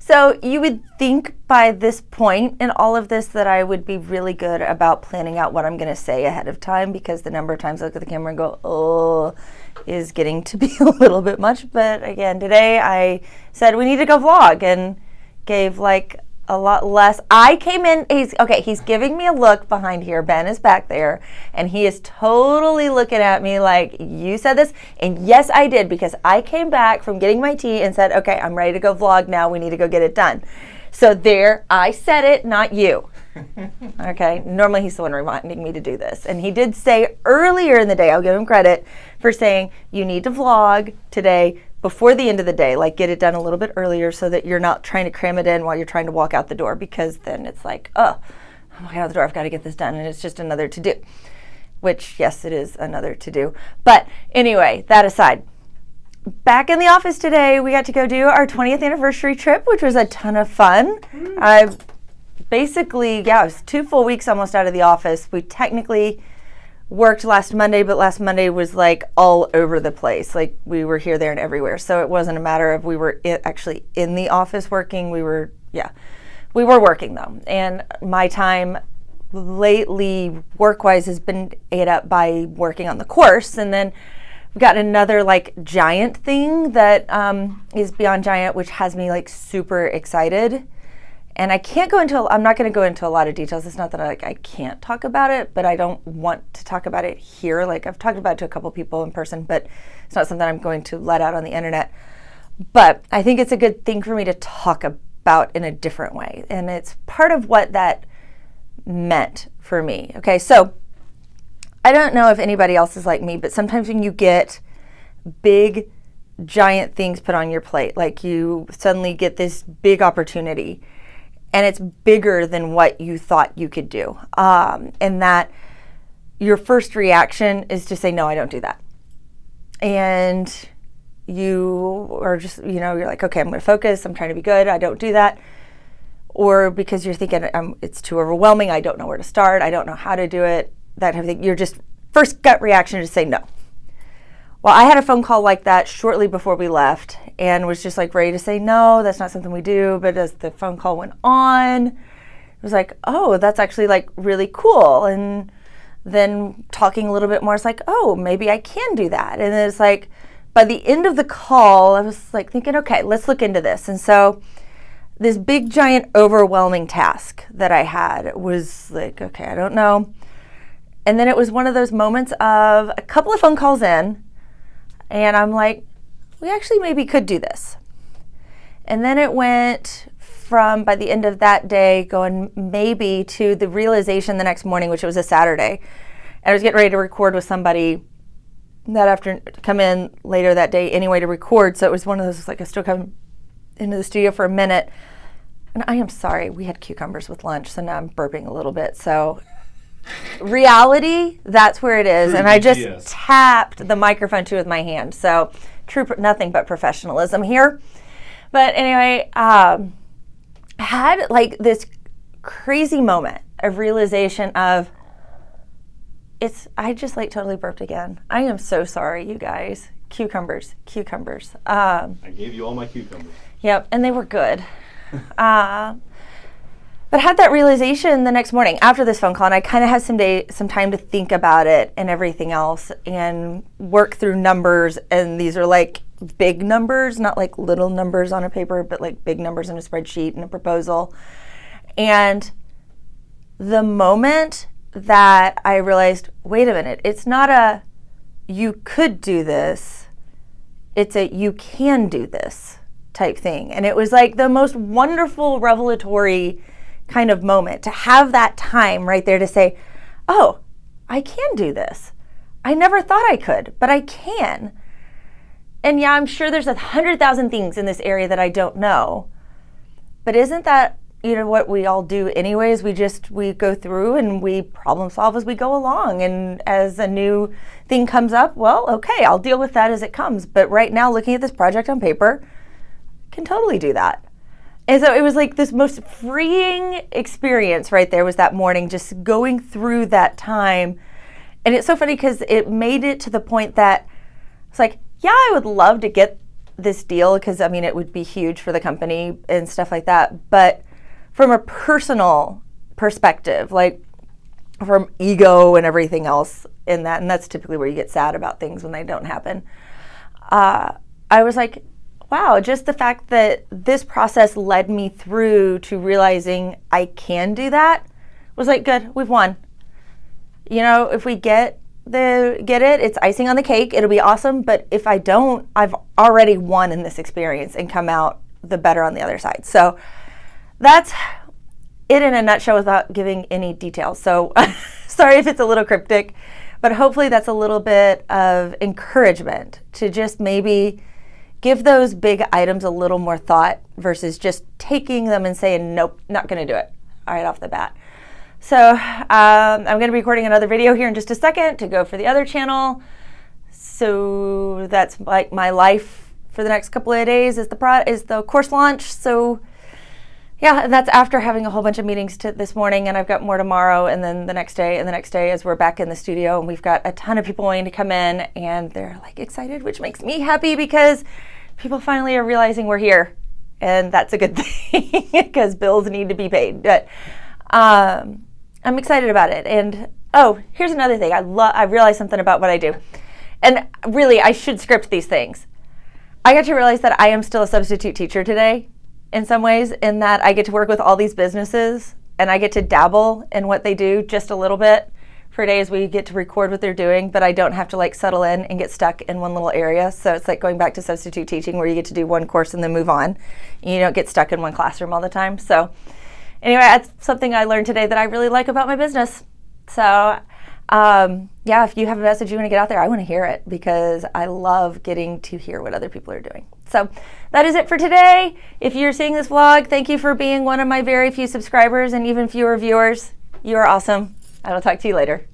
So you would think by this point in all of this that I would be really good about planning out what I'm going to say ahead of time, because the number of times I look at the camera and go, oh, is getting to be a little bit much. But again, today I said we need to go vlog and gave like a lot less. I came in, he's giving me a look behind here. Ben is back there and he is totally looking at me like, you said this. And yes, I did, because I came back from getting my tea and said, okay, I'm ready to go vlog now. We need to go get it done. So there, I said it, not you. Okay, normally he's the one reminding me to do this. And he did say earlier in the day, I'll give him credit for saying, you need to vlog today before the end of the day, like get it done a little bit earlier so that you're not trying to cram it in while you're trying to walk out the door, because then it's like, oh, I'm walking out the door, I've got to get this done, and it's just another to-do, which, yes, it is another to-do. But anyway, that aside, back in the office today, we got to go do our 20th anniversary trip, which was a ton of fun. I basically, it was 2 full weeks almost out of the office. We technically worked last Monday, but last Monday was like all over the place. Like we were here, there, and everywhere. So it wasn't a matter of we were actually in the office working. We were working though. And my time lately work-wise has been ate up by working on the course. And then we've got another like giant thing that is beyond giant, which has me like super excited. And I'm not going to go into a lot of details. It's not that I can't talk about it, but I don't want to talk about it here. Like I've talked about it to a couple people in person, but it's not something I'm going to let out on the internet. But I think it's a good thing for me to talk about in a different way. And it's part of what that meant for me. Okay, so I don't know if anybody else is like me, but sometimes when you get big, giant things put on your plate, like you suddenly get this big opportunity, and it's bigger than what you thought you could do. And that your first reaction is to say, no, I don't do that. And you are just, you're like, okay, I'm going to focus. I'm trying to be good. I don't do that. Or because you're thinking it's too overwhelming. I don't know where to start. I don't know how to do it. That type of thing. Your just first gut reaction is to say no. Well, I had a phone call like that shortly before we left and was just like ready to say, no, that's not something we do. But as the phone call went on, it was like, oh, that's actually like really cool. And then talking a little bit more, it's like, oh, maybe I can do that. And then it's like, by the end of the call, I was like thinking, okay, let's look into this. And so this big, giant, overwhelming task that I had was like, okay, I don't know. And then it was one of those moments of a couple of phone calls in, and I'm like, we actually maybe could do this. And then it went from, by the end of that day, going maybe to the realization the next morning, which was a Saturday. And I was getting ready to record with somebody that afternoon, come in later that day anyway to record. So it was one of those, like I still come into the studio for a minute. And I am sorry, we had cucumbers with lunch, so now I'm burping a little bit. So reality, that's where it is. And I just tapped the microphone too with my hand. So nothing but professionalism here. But anyway, I had like this crazy moment of realization of I just like totally burped again. I am so sorry, you guys. Cucumbers. I gave you all my cucumbers. Yep, and they were good. But I had that realization the next morning after this phone call, and I kind of had some time to think about it and everything else and work through numbers. And these are like big numbers, not like little numbers on a paper, but like big numbers in a spreadsheet and a proposal. And the moment that I realized, wait a minute, it's not a you could do this, it's a you can do this type thing. And it was like the most wonderful, revelatory kind of moment to have that time right there to say, oh, I can do this. I never thought I could, but I can. And yeah, I'm sure there's 100,000 things in this area that I don't know. But isn't that, what we all do anyways? We go through and we problem solve as we go along. And as a new thing comes up, well, okay, I'll deal with that as it comes. But right now, looking at this project on paper, I can totally do that. And so it was like this most freeing experience right there was that morning, just going through that time. And it's so funny because it made it to the point that it's like, yeah, I would love to get this deal because, I mean, it would be huge for the company and stuff like that. But from a personal perspective, like from ego and everything else in that, and that's typically where you get sad about things when they don't happen. I was like, wow, just the fact that this process led me through to realizing I can do that was like, good, we've won. You know, if we get it, it's icing on the cake, it'll be awesome. But if I don't, I've already won in this experience and come out the better on the other side. So that's it in a nutshell without giving any details. So sorry if it's a little cryptic, but hopefully that's a little bit of encouragement to just maybe give those big items a little more thought versus just taking them and saying, nope, not going to do it right off the bat. So I'm going to be recording another video here in just a second to go for the other channel. So that's like my life for the next couple of days is the course launch. So yeah, and that's after having a whole bunch of meetings this morning, and I've got more tomorrow, and then the next day, and the next day as we're back in the studio, and we've got a ton of people wanting to come in, and they're like excited, which makes me happy because people finally are realizing we're here, and that's a good thing because bills need to be paid. But I'm excited about it. And oh, here's another thing. I realized something about what I do, and really I should script these things. I got to realize that I am still a substitute teacher today. In some ways, in that I get to work with all these businesses and I get to dabble in what they do just a little bit for days. We get to record what they're doing, but I don't have to like settle in and get stuck in one little area. So it's like going back to substitute teaching where you get to do one course and then move on. You don't get stuck in one classroom all the time. So anyway, that's something I learned today that I really like about my business. So yeah, if you have a message you want to get out there, I want to hear it because I love getting to hear what other people are doing. So that is it for today. If you're seeing this vlog, thank you for being one of my very few subscribers and even fewer viewers. You are awesome. I will talk to you later.